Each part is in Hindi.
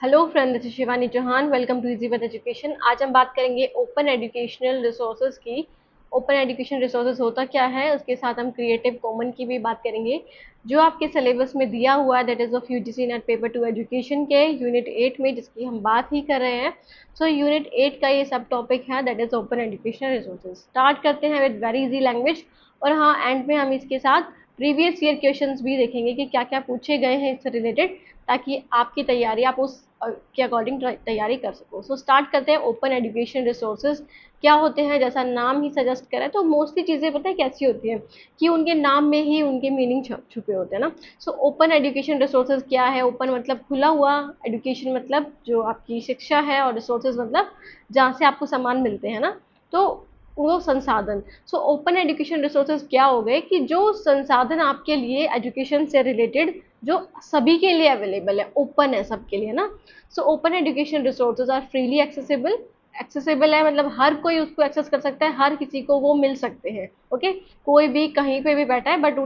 Hello friend, this is Shivani Chauhan. Welcome to Easypath education. आज हम बात करेंगे ओपन एजुकेशनल रिसोर्सेज की। ओपन एजुकेशन रिसोर्सेज होता क्या है, उसके साथ हम क्रिएटिव कॉमन की भी बात करेंगे जो आपके सिलेबस में दिया हुआ है, that is of UGC net paper 2 education के यूनिट 8 में, जिसकी हम बात ही कर रहे हैं। सो यूनिट 8 का ये सब टॉपिक है, that is open educational resources. Start करते हैं विद वेरी इजी लैंग्वेज, और हाँ, एंड में हम इसके साथ प्रीवियस ईयर क्वेश्चंस भी देखेंगे कि क्या क्या पूछे गए हैं इससे रिलेटेड, ताकि आपकी तैयारी आप उस के अकॉर्डिंग तैयारी कर सको। सो स्टार्ट करते हैं। ओपन एजुकेशन रिसोर्सेज क्या होते हैं, जैसा नाम ही सजेस्ट करे, तो मोस्टली चीज़ें पता है कैसी होती हैं कि उनके नाम में ही उनके मीनिंग छुपे होते हैं ना। सो ओपन एजुकेशन रिसोर्सेज क्या है? ओपन मतलब खुला हुआ, एजुकेशन मतलब जो आपकी शिक्षा है, और रिसोर्सेज मतलब जहाँ से आपको सामान मिलते हैं ना, तो वो संसाधन। सो ओपन एजुकेशन रिसोर्सेज क्या हो गए कि जो संसाधन आपके लिए एजुकेशन से रिलेटेड जो सभी के लिए अवेलेबल है, ओपन है सबके लिए ना। So open education resources are freely accessible. Accessible है मतलब हर कोई उसको एक्सेस कर सकता है, हर किसी को वो मिल सकते हैं। ओके, कोई भी कहीं पे भी बैठा है, बट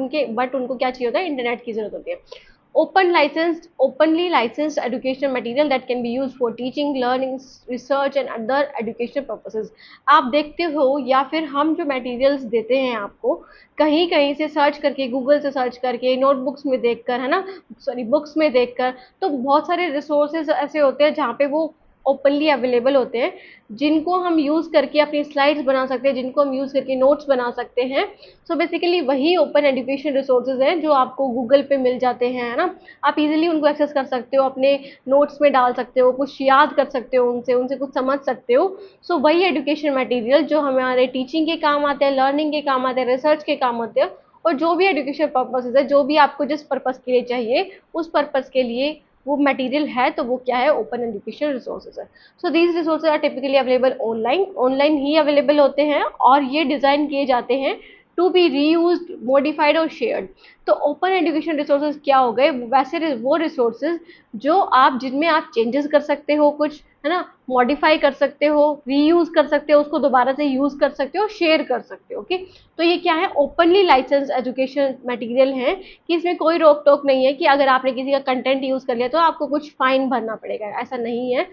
उनको क्या चाहिए होता है, इंटरनेट की जरूरत होती है। Openly licensed educational material that can be used for teaching, learning, research and other educational purposes। आप देखते हो, या फिर हम जो मटेरियल्स देते हैं आपको, कहीं कहीं से सर्च करके, गूगल से सर्च करके, नोटबुक्स में देखकर, है ना, सॉरी बुक्स में देखकर, तो बहुत सारे रिसोर्सेज ऐसे होते हैं जहाँ पे वो ओपनली अवेलेबल होते हैं, जिनको हम यूज़ करके अपनी स्लाइड्स बना सकते हैं, जिनको हम यूज़ करके नोट्स बना सकते हैं। सो बेसिकली वही ओपन एजुकेशन रिसोर्सेज हैं जो आपको गूगल पे मिल जाते हैं, है ना। आप इजीली उनको एक्सेस कर सकते हो, अपने नोट्स में डाल सकते हो, कुछ याद कर सकते हो, उनसे उनसे कुछ समझ सकते हो। सो वही एजुकेशन मटेरियल जो हमारे टीचिंग के काम आते हैं, लर्निंग के काम आते हैं, रिसर्च के काम होते हैं, और जो भी एजुकेशन पर्पसेज है, जो भी आपको जिस पर्पस के लिए चाहिए, उस पर्पस के लिए वो मटेरियल है, तो वो क्या है, ओपन एजुकेशन रिसोर्सेज है। So these resources are typically available online. Online ही अवेलेबल होते हैं, और ये डिज़ाइन किए जाते हैं टू बी रीयूज्ड, मॉडिफाइड और शेयर्ड। तो ओपन एजुकेशन रिसोर्सेज क्या हो गए, वैसे वो रिसोर्सेज जो आप, जिनमें आप चेंजेस कर सकते हो कुछ, है ना, मॉडिफाई कर सकते हो, रीयूज कर सकते हो, उसको दोबारा से यूज कर सकते हो, शेयर कर सकते हो। ओके, तो ये क्या है, ओपनली लाइसेंस एजुकेशन मटेरियल है, कि इसमें कोई रोक टोक नहीं है कि अगर आपने किसी का कंटेंट यूज कर लिया तो आपको कुछ फाइन भरना पड़ेगा, ऐसा नहीं है।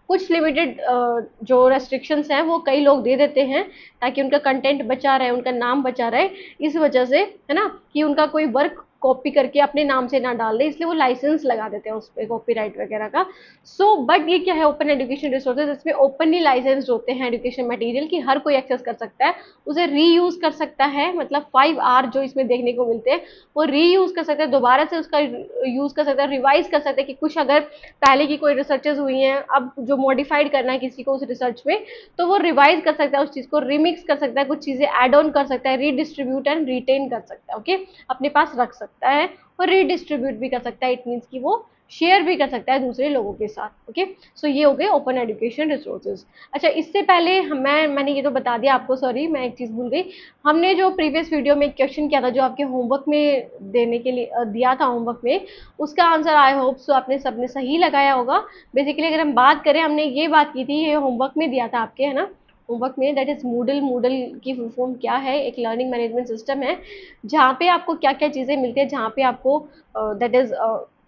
कुछ लिमिटेड जो रेस्ट्रिक्शंस हैं वो कई लोग दे देते हैं, ताकि उनका कंटेंट बचा रहे, उनका नाम बचा रहे, इस वजह से, है ना, कि उनका कोई वर्क कॉपी करके अपने नाम से ना डाल दे, इसलिए वो लाइसेंस लगा देते हैं उस पर, कॉपीराइट वगैरह का। सो बट ये क्या है, ओपन एजुकेशन रिसोर्सेज, इसमें ओपनली लाइसेंस्ड होते हैं एजुकेशन मटेरियल की, हर कोई एक्सेस कर सकता है, उसे रीयूज कर सकता है। मतलब 5 R जो इसमें देखने को मिलते हैं, वो रीयूज कर सकते हैं, दोबारा से उसका यूज कर सकते हैं, रिवाइज कर सकते हैं, कि कुछ अगर पहले की कोई रिसर्चेज हुई हैं, अब जो मॉडिफाइड करना है किसी को उस रिसर्च में, तो वो रिवाइज कर सकता है, उस चीज़ को रिमिक्स कर सकता है, कुछ चीज़ें ऐड ऑन कर सकता है, रीडिस्ट्रीब्यूट एंड रिटेन कर सकता है। ओके, अपने पास रख सकता है और रीडिस्ट्रीब्यूट भी कर सकता है, इट मीन्स कि वो शेयर भी कर सकता है दूसरे लोगों के साथ। ओके, सो ये हो गए ओपन एजुकेशन रिसोर्सेज। अच्छा, इससे पहले मैंने ये तो बता दिया आपको, सॉरी मैं एक चीज़ भूल गई। हमने जो प्रीवियस वीडियो में क्वेश्चन किया था, जो आपके होमवर्क में देने के लिए दिया था होमवर्क में, उसका आंसर आई होप सो आपने सबने सही लगाया होगा। बेसिकली अगर हम बात करें, हमने ये बात की थी, ये होमवर्क में दिया था आपके, है ना, होमवर्क में, दैट इज मूडल। मूडल की फुल फॉर्म क्या है, एक लर्निंग मैनेजमेंट सिस्टम है, जहाँ पे आपको क्या क्या चीज़ें मिलती है, जहाँ पे आपको दैट इज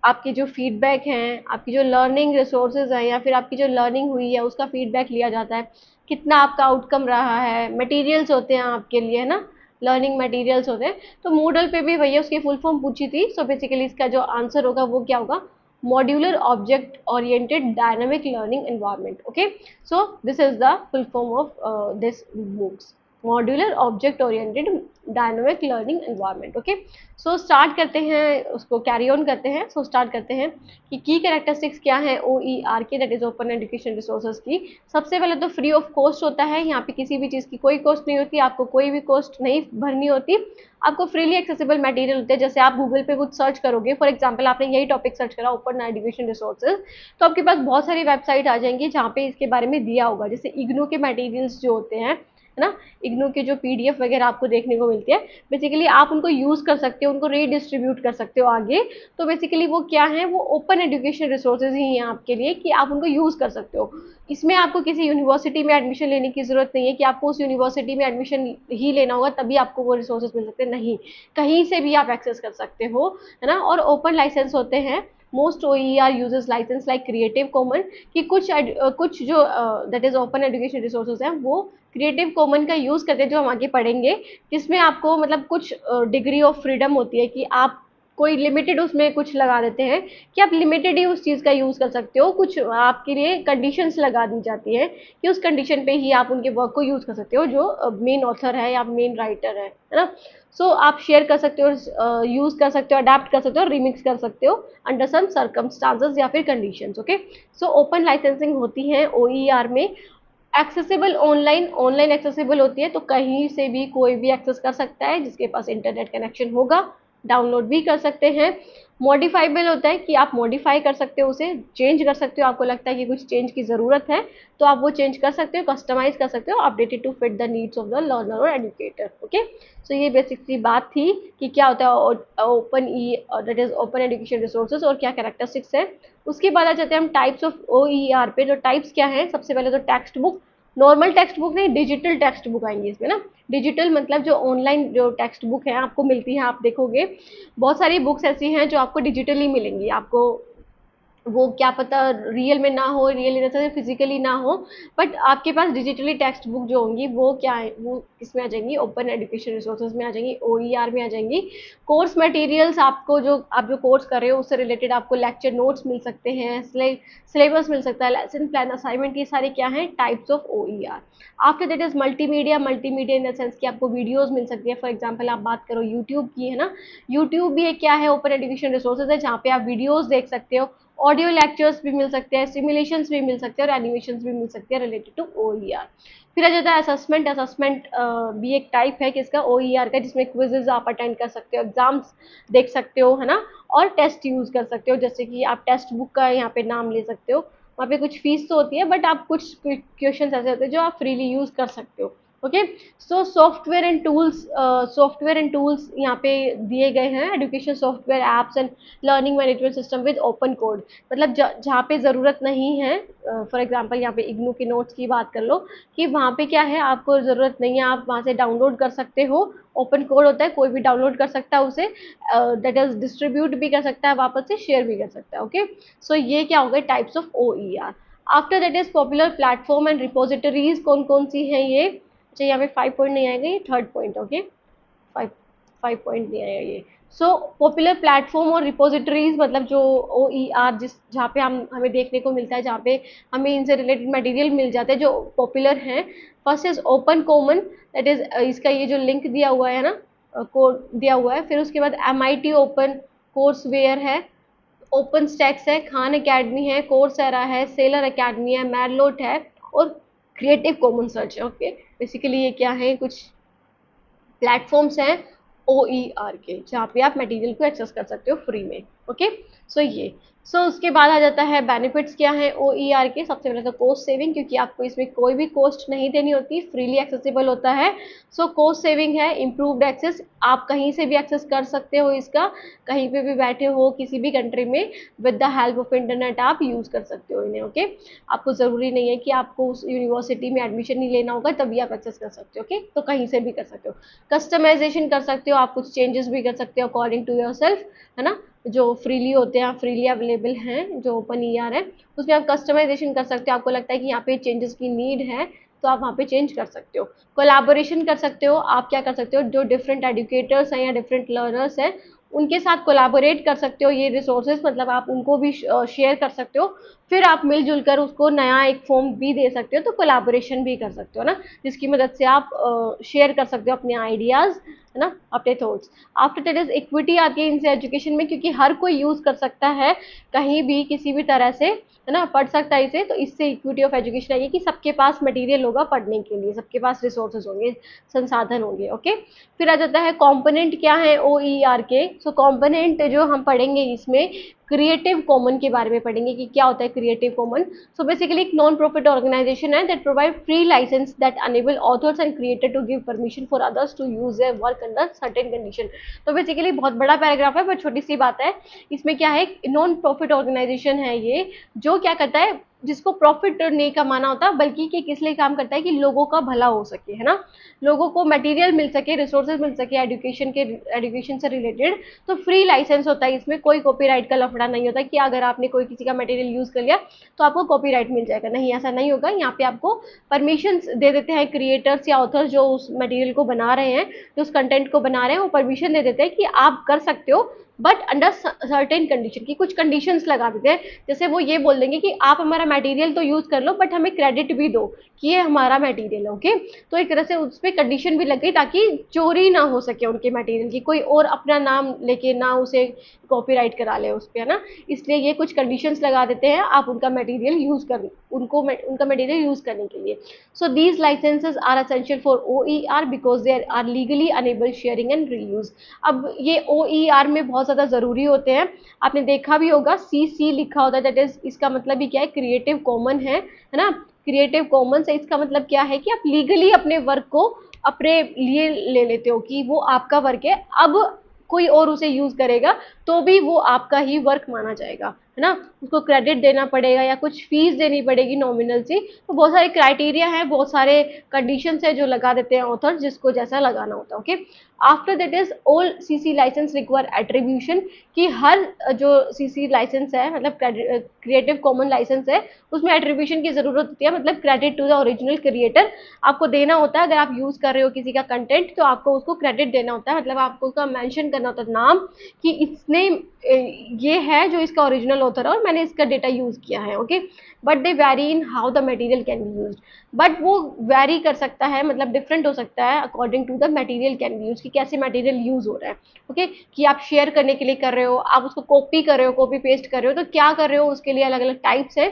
आपकी जो फीडबैक हैं, आपकी जो लर्निंग रिसोर्सेज हैं, या फिर आपकी जो लर्निंग हुई है उसका फीडबैक लिया जाता है, कितना आपका आउटकम रहा है, मटेरियल्स होते हैं आपके लिए, है ना, लर्निंग मटेरियल्स होते हैं। तो मूडल पे भी भैया उसकी फुल फॉर्म पूछी थी। सो बेसिकली इसका जो आंसर होगा वो क्या होगा, modular object oriented dynamic learning environment। Okay, so this is the full form of this MOOCs, modular object oriented dynamic learning environment। Okay, so start करते हैं, उसको कैरी ऑन करते हैं। so start करते हैं कि की कैरेक्टरिस्टिक्स क्या है OER के, that is open education resources की। सबसे पहले तो फ्री ऑफ कॉस्ट होता है, यहाँ पे किसी भी चीज़ की कोई कॉस्ट नहीं होती, आपको कोई भी कॉस्ट नहीं भरनी होती, आपको फ्रीली एक्सेसिबल मटेरियल होते हैं। जैसे आप गूगल पे कुछ सर्च करोगे, फॉर एग्जांपल आपने यही टॉपिक सर्च करा, ओपन एजुकेशन रिसोर्सेज, तो आपके पास बहुत सारी वेबसाइट आ जाएंगी जहाँ पे इसके बारे में दिया होगा। जैसे इग्नू के मटेरियल्स जो होते हैं, है ना, इग्नू के जो PDF वगैरह आपको देखने को मिलती है, बेसिकली आप उनको यूज़ कर सकते हो, उनको रीडिस्ट्रीब्यूट कर सकते हो आगे। तो बेसिकली वो क्या है, वो ओपन एजुकेशन रिसोर्सेज ही हैं आपके लिए, कि आप उनको यूज़ कर सकते हो। इसमें आपको किसी यूनिवर्सिटी में एडमिशन लेने की ज़रूरत नहीं है, कि आपको उस यूनिवर्सिटी में एडमिशन ही लेना होगा तभी आपको वो रिसोर्सेज मिल सकते हैं, नहीं, कहीं से भी आप एक्सेस कर सकते हो, है ना। और ओपन लाइसेंस होते हैं, most OER uses license like creative common, कि कुछ जो that is open education resources हैं वो क्रिएटिव कॉमन का यूज करते हैं, जो हम आगे पढ़ेंगे, जिसमें आपको मतलब कुछ डिग्री ऑफ फ्रीडम होती है कि आप कोई लिमिटेड उसमें कुछ लगा देते हैं कि आप लिमिटेड ही उस चीज़ का यूज़ कर सकते हो, कुछ आपके लिए कंडीशंस लगा दी जाती है कि उस कंडीशन पे ही आप उनके वर्क को यूज़ कर सकते हो, जो मेन ऑथर है या मेन राइटर है ना। सो आप शेयर कर सकते हो, यूज़ कर सकते हो, अडेप्ट कर सकते हो, रिमिक्स कर सकते हो अंडर सम सर्कमस्टांसेस या फिर conditions. Okay, so open licensing होती है OER में। एक्सेसिबल ऑनलाइन, ऑनलाइन एक्सेसिबल होती है, तो कहीं से भी कोई भी एक्सेस कर सकता है जिसके पास इंटरनेट कनेक्शन होगा, डाउनलोड भी कर सकते हैं। मॉडिफाइबल होता है कि आप मॉडिफाई कर सकते हो, उसे चेंज कर सकते हो, आपको लगता है कि कुछ चेंज की ज़रूरत है तो आप वो चेंज कर सकते हो, कस्टमाइज कर सकते हो, updated to fit the needs of the learner और एजुकेटर। ओके, सो ये बेसिक सी बात थी कि क्या होता है open that is open education resources और क्या कैरेक्टरिस्टिक्स है। उसके बाद आ जाते हैं हम टाइप्स ऑफ OER पे। जो टाइप्स क्या है, सबसे पहले तो text book, normal text book नहीं, डिजिटल टेक्स्ट बुक आएंगी इसमें ना। डिजिटल मतलब जो ऑनलाइन जो टेक्स्ट बुक है आपको मिलती है, आप देखोगे बहुत सारी बुक्स ऐसी हैं जो आपको डिजिटली मिलेंगी, आपको वो क्या पता रियल में ना हो, real in the sense physically ना हो, बट आपके पास डिजिटली टेक्स्ट बुक जो होंगी वो क्या है, वो किसमें आ जाएंगी, ओपन एजुकेशन रिसोर्सेज में आ जाएंगी, OER में आ जाएंगी। कोर्स मटेरियल्स, आपको जो आप जो कोर्स कर रहे हो उससे रिलेटेड आपको लेक्चर नोट्स मिल सकते हैं, सिलेबस मिल सकता है, लेसन प्लान, असाइनमेंट, ये सारे क्या हैं, types of OER। After that is multimedia, multimedia in the sense कि आपको वीडियोज मिल सकती है। फॉर एग्जाम्पल आप बात करो यूट्यूब की, है ना, यूट्यूब भी एक क्या है, ओपन एजुकेशन रिसोर्सेज है, जहाँ पे आप वीडियोज देख सकते हो, ऑडियो लेक्चर्स भी मिल सकते हैं, सिमुलेशंस भी मिल सकते हैं और एनिमेशंस भी मिल सकते हैं रिलेटेड टू OER। फिर आ जाता है असेसमेंट। असेसमेंट भी एक टाइप है किसका, OER का, जिसमें क्विजेज आप अटेंड कर सकते हो, एग्जाम्स देख सकते हो, है ना, और टेस्ट यूज कर सकते हो, जैसे कि आप टेक्स्ट बुक का यहाँ पे नाम ले सकते हो, वहाँ पे कुछ फीस तो होती है बट आप कुछ क्वेश्चन ऐसे होते हैं जो आप फ्रीली यूज कर सकते हो। Okay, so software and tools यहाँ पे दिए गए हैं, education software apps and learning management system with open code. मतलब जहाँ पे ज़रूरत नहीं है, फॉर एग्जांपल यहाँ पे इग्नू के नोट्स की बात कर लो, कि वहाँ पे क्या है, आपको ज़रूरत नहीं है, आप वहाँ से डाउनलोड कर सकते हो, ओपन कोड होता है, कोई भी डाउनलोड कर सकता है उसे, दैट इज डिस्ट्रीब्यूट भी कर सकता है, वापस से शेयर भी कर सकता है। ओके, सो ये क्या हो गए types of OER। After that is popular platform and repositories, कौन कौन सी हैं ये। अच्छा, यहाँ पे 5 पॉइंट नहीं आएगा, ये थर्ड पॉइंट। ओके, 5 पॉइंट नहीं आएगा ये। सो पॉपुलर प्लेटफॉर्म और रिपोजिटरीज मतलब जो OER जिस जहाँ पे हमें देखने को मिलता है, जहाँ पे हमें इनसे रिलेटेड मटेरियल मिल जाते हैं जो पॉपुलर हैं। First is open common, that is इसका ये जो लिंक दिया हुआ है ना, कोड दिया हुआ है। फिर उसके बाद MIT ओपन कोर्स वेयर है, ओपन स्टैक्स है, खान अकेडमी है, कोर्सेरा है, सेलर अकेडमी है, मैरलोट है और क्रिएटिव कॉमन सर्च है। ओके, बेसिकली ये क्या है, कुछ प्लेटफॉर्म्स हैं OER के, जहाँ पे आप मटेरियल को एक्सेस कर सकते हो फ्री में। ओके, सो ये उसके बाद आ जाता है बेनिफिट्स क्या है OER के। सबसे पहले तो कॉस्ट सेविंग, क्योंकि आपको इसमें कोई भी कॉस्ट नहीं देनी होती, फ्रीली एक्सेसिबल होता है। सो कॉस्ट सेविंग है, इम्प्रूव्ड एक्सेस, आप कहीं से भी एक्सेस कर सकते हो इसका, कहीं पे भी बैठे हो किसी भी कंट्री में, with the help of internet आप यूज़ कर सकते हो इन्हें। ओके, आपको ज़रूरी नहीं है कि आपको उस यूनिवर्सिटी में एडमिशन ही लेना होगा तभी आप एक्सेस कर सकते हो। ओके, तो कहीं से भी कर सकते हो, कस्टमाइजेशन कर सकते हो, आप कुछ चेंजेस भी कर सकते हो अकॉर्डिंग टू योर सेल्फ, है ना, जो फ्रीली होते हैं, फ्रीली अवेलेबल हैं, जो ओपन ER है उसमें आप कस्टमाइजेशन कर सकते हो। आपको लगता है कि यहाँ पे चेंजेस की नीड है तो आप वहाँ पे चेंज कर सकते हो। कोलैबोरेशन कर सकते हो, आप क्या कर सकते हो, जो डिफरेंट एजुकेटर्स हैं या डिफरेंट लर्नर्स हैं उनके साथ कोलैबोरेट कर सकते हो, ये रिसोर्सेज मतलब आप उनको भी शेयर कर सकते हो, फिर आप मिलजुल कर उसको नया एक फॉर्म भी दे सकते हो, तो कोलैबोरेशन भी कर सकते हो ना, जिसकी मदद से आप शेयर कर सकते हो अपने आइडियाज़, है ना, अपने thoughts. After that is equity आती है इनसे एजुकेशन में, क्योंकि हर कोई यूज़ कर सकता है कहीं भी किसी भी तरह से, है ना, पढ़ सकता है इसे, तो इससे इक्विटी ऑफ एजुकेशन आई है कि सबके पास मटेरियल होगा पढ़ने के लिए, सबके पास रिसोर्सेज होंगे, संसाधन होंगे। ओके, फिर आ जाता है कंपोनेंट क्या है OER के। सो कंपोनेंट जो हम पढ़ेंगे इसमें क्रिएटिव कॉमन के बारे में पढ़ेंगे कि क्या होता है क्रिएटिव कॉमन। सो बेसिकली एक नॉन प्रॉफिट ऑर्गेनाइजेशन है that provide free license that enable authors and creator to give permission for others to use their work under certain condition. तो बेसिकली बहुत बड़ा पैराग्राफ है पर छोटी सी बात है, इसमें क्या है, नॉन प्रॉफिट ऑर्गेनाइजेशन है ये, जो क्या करता है, जिसको प्रॉफिट नहीं कमाना होता, बल्कि कि किस लिए काम करता है कि लोगों का भला हो सके, है ना, लोगों को मटेरियल मिल सके, रिसोर्सेज मिल सके एजुकेशन से रिलेटेड। तो फ्री लाइसेंस होता है, इसमें कोई कॉपीराइट का लफड़ा नहीं होता कि अगर आपने कोई किसी का मटेरियल यूज कर लिया तो आपको कॉपीराइट मिल जाएगा, नहीं, ऐसा नहीं होगा। यहाँ पे आपको परमिशन दे देते हैं क्रिएटर्स या ऑथर्स जो उस मटेरियल को बना रहे हैं, जो उस कंटेंट को बना रहे हैं, वो परमिशन दे देते हैं कि आप कर सकते हो, बट अंडर सर्टेन कंडीशन, की कुछ कंडीशंस लगा देते हैं। जैसे वो ये बोल देंगे कि आप हमारा मटेरियल तो यूज कर लो, बट हमें क्रेडिट भी दो कि ये हमारा मटेरियल है, ओके। तो एक तरह से उस पर कंडीशन भी लग गई ताकि चोरी ना हो सके उनके मटेरियल की, कोई और अपना नाम लेके ना उसे कॉपीराइट करा ले उस पर, है ना। इसलिए ये कुछ कंडीशंस लगा देते हैं आप उनका मटेरियल यूज कर, उनका मटेरियल यूज करने के लिए। So these licenses are essential for OER because they are legally enable sharing and reuse. अब ये OER में बहुत ज्यादा जरूरी होते हैं। आपने देखा भी होगा CC लिखा होता है, दैट इज, इसका मतलब ही क्या है, क्रिएटिव कॉमन है ना। क्रिएटिव कॉमन से इसका मतलब क्या है कि आप लीगली अपने वर्क को अपने लिए ले लेते हो कि वो आपका वर्क है। अब कोई और उसे यूज करेगा तो भी वो आपका ही वर्क माना जाएगा, है ना। उसको क्रेडिट देना पड़ेगा या कुछ फीस देनी पड़ेगी नॉमिनल सी। तो बहुत सारे क्राइटेरिया है, बहुत सारे कंडीशंस है जो लगा देते हैं ऑथर, जिसको जैसा लगाना होता है, okay. After that is all CC license require attribution, कि हर जो CC लाइसेंस है, मतलब क्रिएटिव कॉमन लाइसेंस है, उसमें एट्रीब्यूशन की जरूरत होती है, मतलब credit to the original creator आपको देना होता है। अगर आप यूज कर रहे हो किसी का कंटेंट तो आपको उसको क्रेडिट देना होता है, मतलब आपको उसका मेंशन करना होता है नाम, कि इसने ये है जो इसका ओरिजिनल ऑथर है और मैंने इसका डेटा यूज किया है, okay. But they vary in how the material can be used, but वो वेरी कर सकता है, मतलब डिफरेंट हो सकता है according to the material can be use, कि कैसे मटेरियल यूज हो रहा है, ओके। कि आप शेयर करने के लिए कर रहे हो, आप उसको कॉपी कर रहे हो, कॉपी पेस्ट कर रहे हो, तो क्या कर रहे हो उसके लिए अलग अलग टाइप्स है।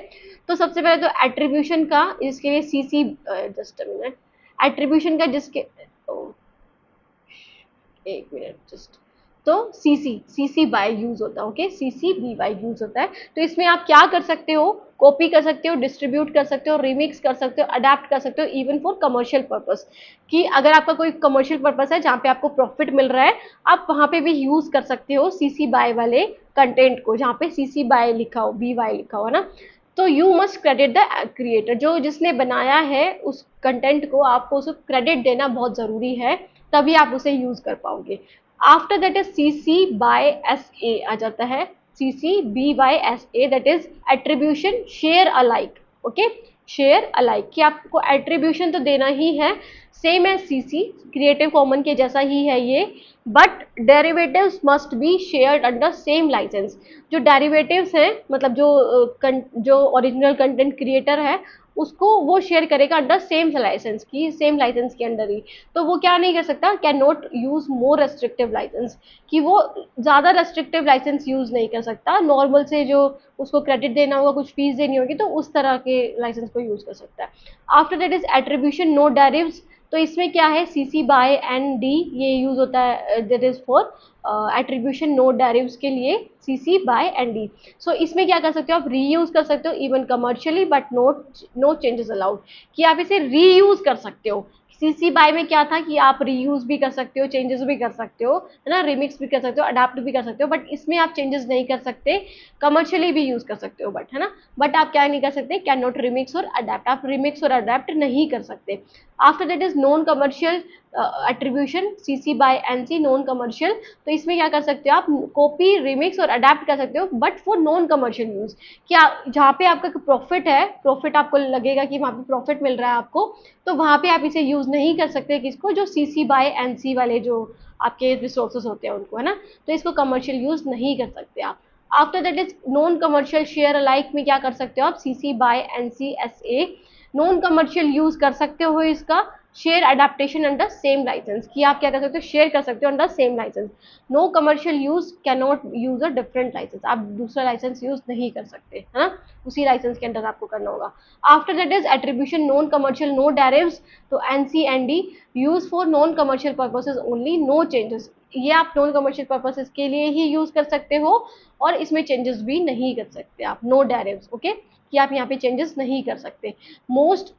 तो सबसे पहले तो एट्रीब्यूशन का, इसके लिए CC, just a minute, attribution का जिसके, एक मिनट जस्ट, तो CC बाय यूज होता है, ओके, CC BY यूज होता है। तो इसमें आप क्या कर सकते हो, कॉपी कर सकते हो, डिस्ट्रीब्यूट कर सकते हो, रिमिक्स कर सकते हो, अडेप्ट कर सकते हो, इवन फॉर कमर्शियल पर्पस, कि अगर आपका कोई कमर्शियल पर्पस है जहाँ पे आपको प्रॉफिट मिल रहा है, आप वहां पे भी यूज कर सकते हो CC बाय वाले कंटेंट को, जहाँ पे CC बाय लिखा हो, BY लिखा हो ना। तो you must credit the creator, जो जिसने बनाया है उस कंटेंट को, आपको उसको क्रेडिट देना बहुत जरूरी है, तभी आप उसे यूज कर पाओगे। After that is CC by SA आ जाता है, CC BY SA, that is attribution share alike, okay, share alike, कि आपको एट्रीब्यूशन तो देना ही है, same as CC, creative common के जैसा ही है ये, but derivatives must be shared under same license. जो डेरिवेटिव्स हैं, मतलब जो ओरिजिनल कंटेंट क्रिएटर है, उसको वो शेयर करेगा अंडर सेम लाइसेंस, की सेम लाइसेंस के अंडर ही। तो वो क्या नहीं कर सकता, can not use more restrictive license, कि वो ज्यादा रेस्ट्रिक्टिव लाइसेंस यूज नहीं कर सकता, नॉर्मल से जो उसको क्रेडिट देना होगा, कुछ फीस देनी होगी, तो उस तरह के लाइसेंस को यूज कर सकता है। After that is attribution no derivs, तो इसमें क्या है, CC बाय ND ये यूज होता है, that is for attribution no derivs के लिए, CC बाय ND। सो इसमें क्या कर सकते हो, आप रीयूज कर सकते हो even commercially, but no changes allowed, कि आप इसे रीयूज कर सकते हो। CC बाय में क्या था कि आप रीयूज भी कर सकते हो, चेंजेस भी कर सकते हो, है ना, रिमिक्स भी कर सकते हो, अडाप्ट भी कर सकते हो, बट इसमें आप चेंजेस नहीं कर सकते, कमर्शियली भी यूज कर सकते हो, बट, है ना, बट आप क्या नहीं कर सकते, कैन नॉट रिमिक्स और अडेप्ट, आप रिमिक्स और अडेप्ट नहीं कर सकते। After that is non commercial attribution, CC by NC, non commercial. तो इसमें क्या कर सकते हो, आप कॉपी, रिमिक्स और अडेप्ट कर सकते हो, but for non commercial use, क्या जहाँ पे आपका प्रॉफिट है, प्रॉफिट आपको लगेगा कि वहाँ पे प्रॉफिट मिल रहा है आपको, तो वहाँ पे आप इसे यूज नहीं कर सकते, किसको, जो CC बाय NC वाले जो आपके रिसोर्सेज होते हैं उनको, है ना। तो इसको कमर्शियल यूज नहीं कर सकते आप। After that is non commercial share alike में क्या कर सकते हो आप, CC by NC SA, non commercial use कर सकते हो इसका, share adaptation under same license, कि आप क्या कर सकते हो, शेयर कर सकते हो under same license. No commercial use, can not use a different license, आप दूसरा लाइसेंस यूज नहीं कर सकते, है ना, उसी लाइसेंस के अंडर आपको करना होगा। After that is attribution non commercial no derivs, तो NC&D use for non commercial purposes only, no changes, ये आप नॉन कमर्शियल पर्पसेज के लिए ही यूज कर सकते हो, और इसमें चेंजेस भी नहीं कर सकते आप, नो डेरिव्स, ओके, कि आप यहाँ पे चेंजेस नहीं कर सकते। मोस्ट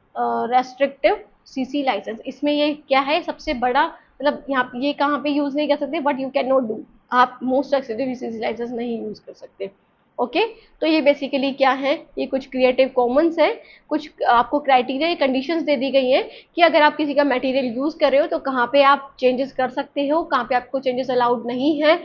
रेस्ट्रिक्टिव CC लाइसेंस, इसमें ये क्या है, सबसे बड़ा, मतलब यहाँ ये कहाँ पे यूज नहीं कर सकते, but you can not do, आप मोस्ट रेस्ट्रिक्टिव CC लाइसेंस नहीं यूज कर सकते। ओके तो ये बेसिकली क्या है, ये कुछ क्रिएटिव कॉमन्स है, कुछ आपको क्राइटेरिया कंडीशंस दे दी गई हैं कि अगर आप किसी का मटेरियल यूज कर रहे हो तो कहाँ पे आप चेंजेस कर सकते हो, कहाँ पे आपको चेंजेस अलाउड नहीं है,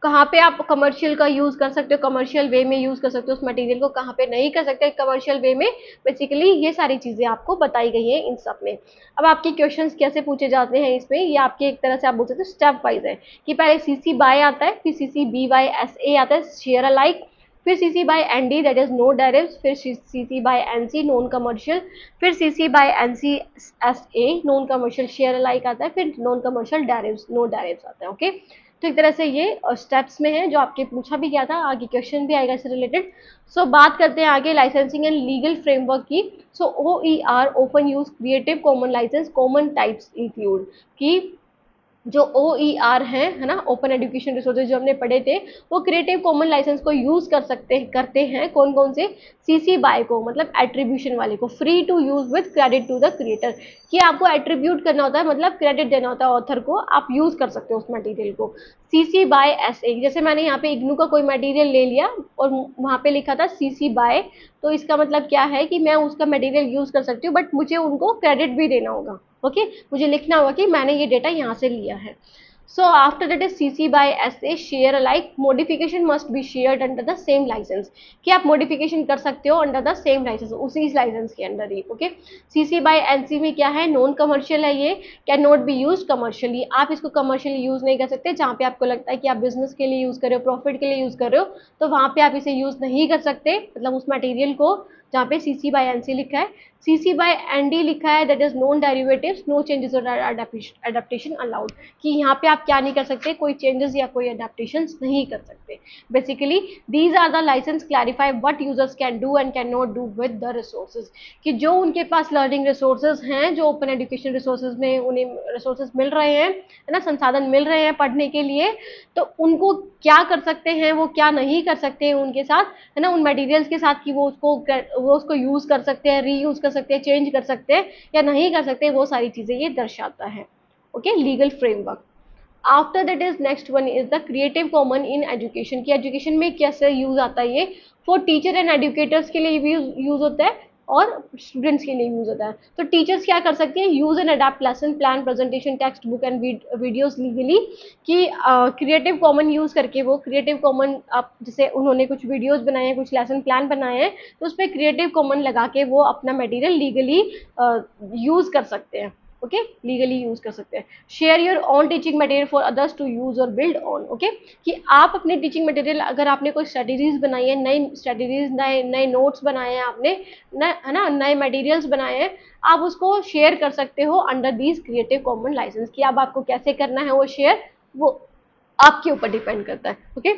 कहाँ पे आप कमर्शियल का यूज कर सकते हो, कमर्शियल वे में यूज कर सकते हो उस मटेरियल को, कहाँ पे नहीं कर सकते कमर्शियल वे में। बेसिकली ये सारी चीजें आपको बताई गई हैं इन सब में। अब आपके क्वेश्चंस कैसे पूछे जाते हैं इसमें, ये आपके एक तरह से आप बोल सकते हो स्टेप वाइज है कि पहले सीसी बाय आता है, फिर CC B Y S A आता है, शेयर अलाइक, फिर CC by ND that is no derivs, फिर CC by NC non commercial, फिर CC by NC S A non commercial share alike आता है, फिर non commercial derivs no derivs आता है। ओके तो एक तरह से ये स्टेप्स में है जो आपके पूछा भी गया था, आगे क्वेश्चन भी आएगा इससे रिलेटेड। सो बात करते हैं आगे लाइसेंसिंग एंड लीगल फ्रेमवर्क की। So OER open use creative common license common types include कि जो OER है ना, ओपन एजुकेशन रिसोर्सेज जो हमने पढ़े थे, वो क्रिएटिव कॉमन लाइसेंस को यूज करते हैं कौन कौन से, सीसी बाय को मतलब एट्रीब्यूशन वाले को, free to use with credit to the creator कि आपको एट्रीब्यूट करना होता है, मतलब क्रेडिट देना होता है ऑथर को, आप यूज कर सकते हो उस मटेरियल को। सीसी बाय SA जैसे मैंने यहाँ पे इग्नू का कोई मटेरियल ले लिया और वहां पे लिखा था सीसी बाय, तो इसका मतलब क्या है कि मैं उसका मटेरियल यूज कर सकती हूँ बट मुझे उनको क्रेडिट भी देना होगा। ओके मुझे लिखना होगा कि मैंने ये डेटा यहाँ से लिया है। So after that is CC by SA share alike, modification must be shared under the same license कि आप मॉडिफिकेशन कर सकते हो अंडर द सेम लाइसेंस, उसी लाइसेंस के अंडर ही। ओके CC बाय NC में क्या है, नॉन कमर्शियल है, ये can not be use commercially, आप इसको कमर्शियली यूज नहीं कर सकते, जहाँ पे आपको लगता है कि आप बिजनेस के लिए यूज कर रहे हो, प्रॉफिट के लिए यूज कर रहे हो, तो वहां पे आप इसे यूज नहीं कर सकते, मतलब उस मटेरियल को जहाँ पे CC बाय NC लिखा है। CC बाय ND लिखा है that is non derivatives no changes और अडेप्टेशन अलाउड कि यहाँ पे आप क्या नहीं कर सकते, कोई चेंजेस या कोई अडेप्टेशन नहीं कर सकते। Basically these are the license clarify what users can do and can not do with the resources कि जो उनके पास लर्निंग रिसोर्सेज हैं, जो ओपन एजुकेशन रिसोर्सेज में उन्हें रिसोर्सेज मिल रहे हैं, है ना, संसाधन मिल रहे हैं पढ़ने के लिए, तो उनको क्या कर सकते हैं, वो क्या नहीं कर सकते हैं उनके साथ, है ना, उन मटेरियल्स के साथ कि वो उसको यूज कर सकते हैं, रीयूज कर सकते हैं, चेंज कर सकते हैं या नहीं कर सकते, वो सारी चीजें ये दर्शाता है। Okay legal framework. After that is next one is the creative common in education की एजुकेशन में कैसे यूज आता है ये, फॉर टीचर एंड एजुकेटर्स के लिए भी यूज होता है और स्टूडेंट्स के लिए यूज होता है। तो टीचर्स क्या कर सकते हैं, use and adapt lesson plan presentation text book and videos legally कि क्रिएटिव कॉमन यूज करके वो क्रिएटिव कॉमन, आप जैसे उन्होंने कुछ वीडियोस बनाए हैं, कुछ लेसन प्लान बनाए हैं, तो उस पर क्रिएटिव कॉमन लगा के वो अपना मटेरियल लीगली यूज कर सकते हैं। ओके लीगली यूज कर सकते हैं। Share your own teaching material for others to use और बिल्ड ऑन। ओके कि आप अपने टीचिंग मटेरियल, अगर आपने कोई स्ट्रेटेजीज बनाई है, नई स्ट्रेटेजीज, नए नए नोट्स बनाए हैं आपने, है ना, नए मटेरियल्स बनाए हैं, आप उसको शेयर कर सकते हो under these creative common license कि अब आपको कैसे करना है वो शेयर, वो आपके ऊपर डिपेंड करता है। ओके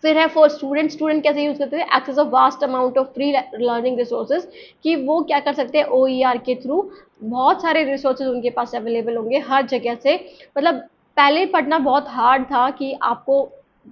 फिर है फॉर स्टूडेंट, स्टूडेंट कैसे यूज करते हैं, access of vast amount of free learning resources कि वो क्या कर सकते हैं, OER के थ्रू बहुत सारे रिसोर्सेज उनके पास अवेलेबल होंगे हर जगह से। मतलब पहले पढ़ना बहुत हार्ड था कि आपको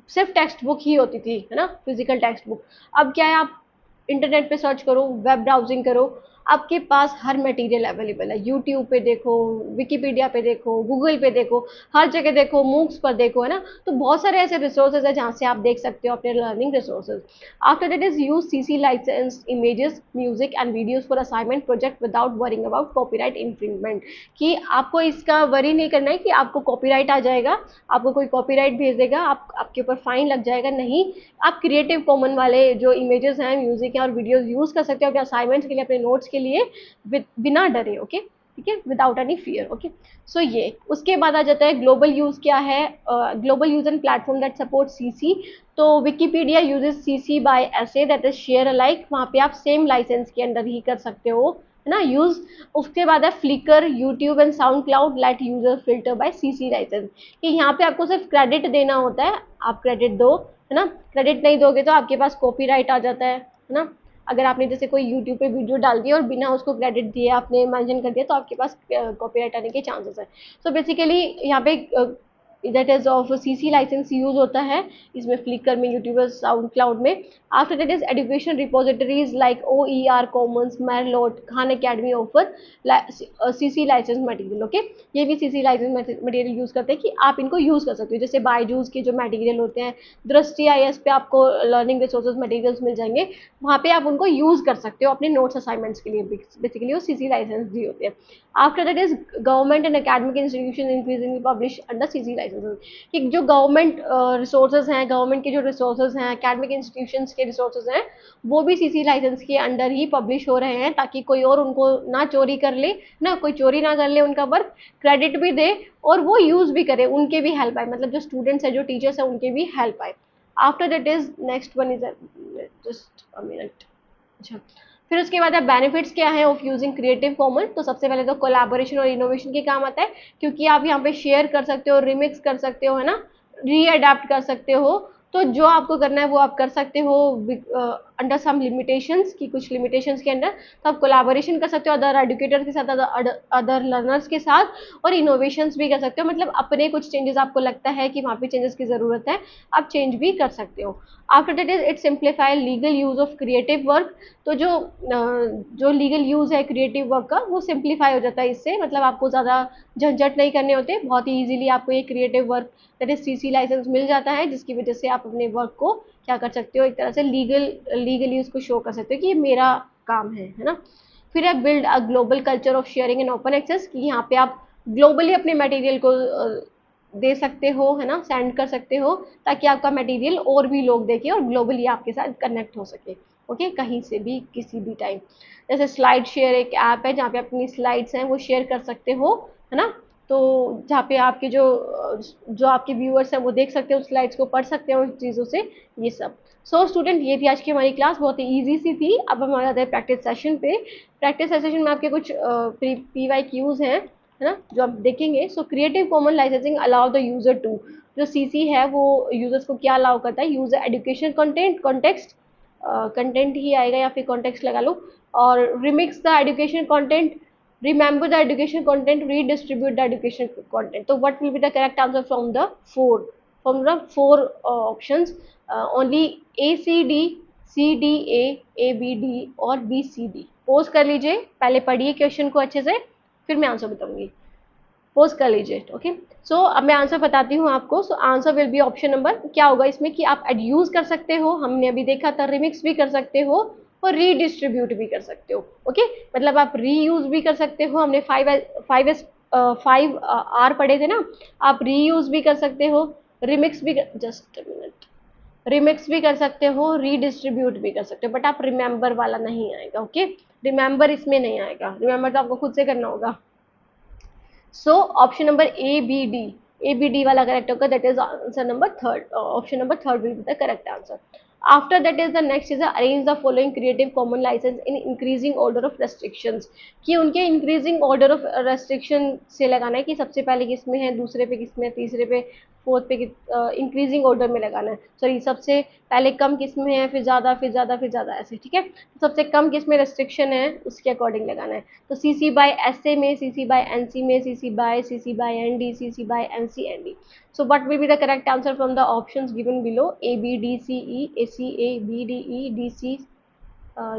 सिर्फ टेक्स्ट बुक ही होती थी, है ना, फिजिकल टेक्स्ट बुक। अब क्या है, आप इंटरनेट पे सर्च करो, वेब ब्राउजिंग करो, आपके पास हर मटेरियल अवेलेबल है, यूट्यूब पे देखो, विकिपीडिया पे देखो, गूगल पे देखो, हर जगह देखो, मूक्स पर देखो, है ना, तो बहुत सारे ऐसे रिसोर्सेज है जहाँ से आप देख सकते हो अपने learning resources. After that is use CC license images music and videos for assignment project without worrying about copyright infringement कि आपको इसका वरी नहीं करना है कि आपको कॉपीराइट आ जाएगा, आपको कोई कॉपीराइट भेज देगा, आपके ऊपर फाइन लग जाएगा, नहीं, आप क्रिएटिव कॉमन वाले जो इमेजेस हैं, म्यूजिक है और वीडियोस यूज कर सकते हो अपने असाइनमेंट्स के लिए, अपने नोट्स के लिए बिना डरे। ओके ठीक है, without any fear. Okay so ये उसके बाद आ जाता है ग्लोबल यूज क्या है, global use and platform that support CC। तो Wikipedia uses CC by SA that is share alike, वहाँ पे आप सेम लाइसेंस के अंडर ही कर सकते हो, है ना, यूज। उसके बाद है Flickr, YouTube and SoundCloud let user filter by CC license कि यहाँ पे आपको सिर्फ क्रेडिट देना होता है, आप क्रेडिट दो, है ना, क्रेडिट नहीं दोगे तो आपके पास कॉपीराइट आ जाता है ना। अगर आपने जैसे कोई यूट्यूब पे वीडियो डाल दी और बिना उसको क्रेडिट दिए आपने मेंशन कर दिया तो आपके पास कॉपीराइट आने के चांसेस है। सो बेसिकली यहाँ पे that is of CC license use होता है इसमें, फ्लिकर में, यूट्यूबर, साउंड क्लाउड में। After that is education repositories like OER Commons, Merlot, Khan Academy offer CC license material. Okay, ये भी सीसी लाइसेंस मटेरियल यूज करते हैं कि आप इनको यूज कर सकते हो। जैसे बायजूस के जो मटेरियल होते हैं, दृष्टि IS पे आपको लर्निंग रिसोर्सेज मटेरियल्स मिल जाएंगे, वहाँ पे आप उनको यूज कर सकते हो अपने नोट्स असाइनमेंट्स के लिए। बेसिकली वो सीसी लाइसेंस दी होती है। After that is government and academic institution increasingly publish under CC licenses, कि जो गवर्नमेंट रिसोर्सेज हैं, गवर्नमेंट के जो रिसोर्सेज हैं, एकेडमिक इंस्टीट्यूशंस के रिसोर्सेज हैं, वो भी सीसी लाइसेंस के अंडर ही पब्लिश हो रहे हैं, ताकि कोई और उनको ना चोरी कर ले, ना कोई चोरी ना कर ले उनका वर्क, क्रेडिट भी दे और वो यूज भी करे, उनके भी हेल्प आए, मतलब जो स्टूडेंट्स है, जो टीचर्स है, उनके भी हेल्प आए। After that is next one is just a minute. अच्छा, फिर उसके बाद अब बेनिफिट्स क्या है ऑफ यूजिंग क्रिएटिव कॉमन। तो सबसे पहले तो कोलैबोरेशन और इनोवेशन के काम आता है, क्योंकि आप यहाँ पे शेयर कर सकते हो, रिमिक्स कर सकते हो, है ना, रीअडेप्ट कर सकते हो। तो जो आपको करना है वो आप कर सकते हो अंडर सम लिमिटेशंस, की कुछ लिमिटेशंस के अंडर। तो आप कोलैबोरेशन कर सकते हो अदर एडुकेटर के साथ, अदर लर्नर्स के साथ, और इनोवेशंस भी कर सकते हो, मतलब अपने कुछ चेंजेस आपको लगता है कि वहाँ पे चेंजेस की ज़रूरत है, आप चेंज भी कर सकते हो। After that is it simplify legal use of creative work. तो जो लीगल यूज है क्रिएटिव वर्क का, वो सिंप्लीफाई हो जाता है इससे, मतलब आपको ज़्यादा झंझट नहीं करने होते, बहुत ही ईजिली आपको ये creative work that is CC licence मिल जाता है, जिसकी वजह से आप अपने वर्क को क्या कर सकते हो, एक तरह से लीगली उसको शो कर सकते हो कि ये मेरा काम है ना। फिर है build a global culture of sharing and open access, कि यहाँ पे आप ग्लोबली अपने मटेरियल को दे सकते हो, है ना, सेंड कर सकते हो, ताकि आपका मटेरियल और भी लोग देखें और ग्लोबली आपके साथ कनेक्ट हो सके। ओके, कहीं से भी किसी भी टाइम। जैसे स्लाइड शेयर एक ऐप है जहाँ पे अपनी स्लाइड्स हैं वो शेयर कर सकते हो, है ना। तो जहाँ पे आपके जो आपके व्यूअर्स हैं वो देख सकते हो, स्लाइड्स को पढ़ सकते हो, उन चीज़ों से, ये सब। सो स्टूडेंट, ये थी आज की हमारी क्लास, बहुत ही ईजी सी थी। अब हम आ जाते हैं प्रैक्टिस सेशन पे। प्रैक्टिस सेशन में आपके कुछ PYQs हैं, है ना, जो आप देखेंगे। So creative common licensing allow the user to, जो सीसी है वो यूजर्स को क्या अलाउ करता है, user education content, context, content ही आएगा या फिर कॉन्टेक्स्ट लगा लो, और remix the education content, remember the education content, redistribute the education content. So what will be the correct answer from the four options? Only ACD, CDA, ABD और BCD। पोज कर लीजिए, पहले पढ़िए क्वेश्चन को अच्छे से, फिर मैं आंसर बताऊंगी। पोज कर लीजिए। ओके, सो अब मैं आंसर बताती हूँ आपको। So answer will be option number, क्या होगा इसमें कि आप यूज कर सकते हो, हमने अभी देखा था, रिमिक्स भी कर सकते हो और रीडिस्ट्रीब्यूट भी कर सकते हो। ओके, मतलब आप रीयूज भी कर सकते हो, हमने 5R पढ़े थे ना, आप रीयूज भी कर सकते हो, रिमिक्स भी जस्ट मिनट, रिमिक्स भी कर सकते हो, रीडिस्ट्रीब्यूट भी कर सकते हो, बट आप रिमेंबर वाला नहीं आएगा। ओके, रिमेंबर इसमें नहीं आएगा, रिमेंबर तो आपको खुद से करना होगा। सो ऑप्शन नंबर ABD वाला करेक्ट होगा, that is answer number third, option number third will be the correct answer. After that is the next is arrange the following creative common license in increasing order of restrictions, कि उनके इंक्रीजिंग ऑर्डर ऑफ रेस्ट्रिक्शन से लगाना है, कि सबसे पहले किस में है, दूसरे पे किस में, तीसरे पे, फोर्थ पे, इंक्रीजिंग ऑर्डर में लगाना है। सॉरी, सबसे पहले कम किस में है, फिर ज़्यादा, फिर ज़्यादा, फिर ज़्यादा, ऐसे, ठीक है। तो सबसे कम किस में रेस्ट्रिक्शन है उसके अकॉर्डिंग लगाना है। तो CC by SA में, CC by NC में, CC by ND, CC by NC/ND. So what will be the correct answer from the options given below? A B D C E, ACA B D E,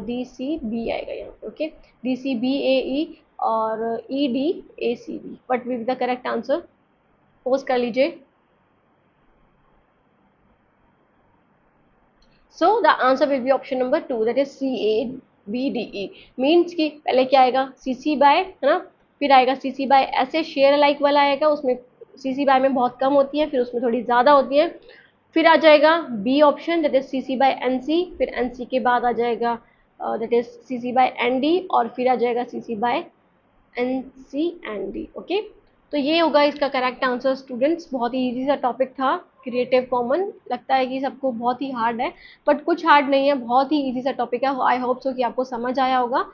DCB आएगा यहाँ पे। ओके, DCBAE और EDACB। What will be the correct answer? Post कर लीजिए। So the answer will be option number 2, that is CABDE। Means कि पहले क्या आएगा, CC by, है ना, फिर आएगा CC by ऐसे शेयर लाइक वाला आएगा, उसमें CC by में बहुत कम होती है, फिर उसमें थोड़ी ज़्यादा होती है। फिर आ जाएगा B option, that is CC by NC, फिर NC के बाद आ जाएगा that is CC by ND, और फिर आ जाएगा CC by NC/ND। ओके, तो ये होगा इसका करेक्ट आंसर स्टूडेंट्स। बहुत ही इजी सा टॉपिक था क्रिएटिव कॉमन, लगता है कि सबको बहुत ही हार्ड है, बट कुछ हार्ड नहीं है, बहुत ही इजी सा टॉपिक है। आई होप सो कि आपको समझ आया होगा,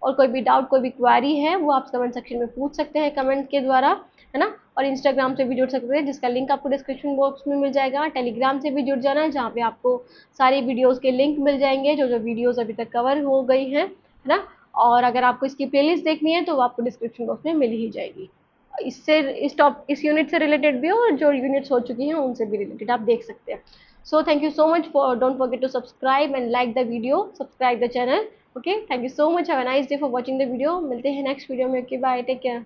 और कोई भी डाउट, कोई भी क्वेरी है वो आप कमेंट सेक्शन में पूछ सकते हैं, कमेंट के द्वारा, है ना। और इंस्टाग्राम से भी जुड़ सकते हैं, जिसका लिंक आपको डिस्क्रिप्शन बॉक्स में मिल जाएगा। टेलीग्राम से भी जुड़ जाना है, जहाँ पे आपको सारी वीडियोज़ के लिंक मिल जाएंगे, जो जो वीडियोज़ अभी तक कवर हो गई हैं, है ना। और अगर आपको इसकी प्लेलिस्ट देखनी है तो वो आपको डिस्क्रिप्शन बॉक्स में मिल ही जाएगी। इस यूनिट से रिलेटेड भी और जो यूनिट्स हो चुकी हैं उनसे भी रिलेटेड आप देख सकते हैं। So thank you so much for, don't forget to subscribe and like the video, subscribe the channel. Okay, thank you so much, have a nice day for watching the video. मिलते हैं नेक्स्ट वीडियो में। Okay, bye, take care.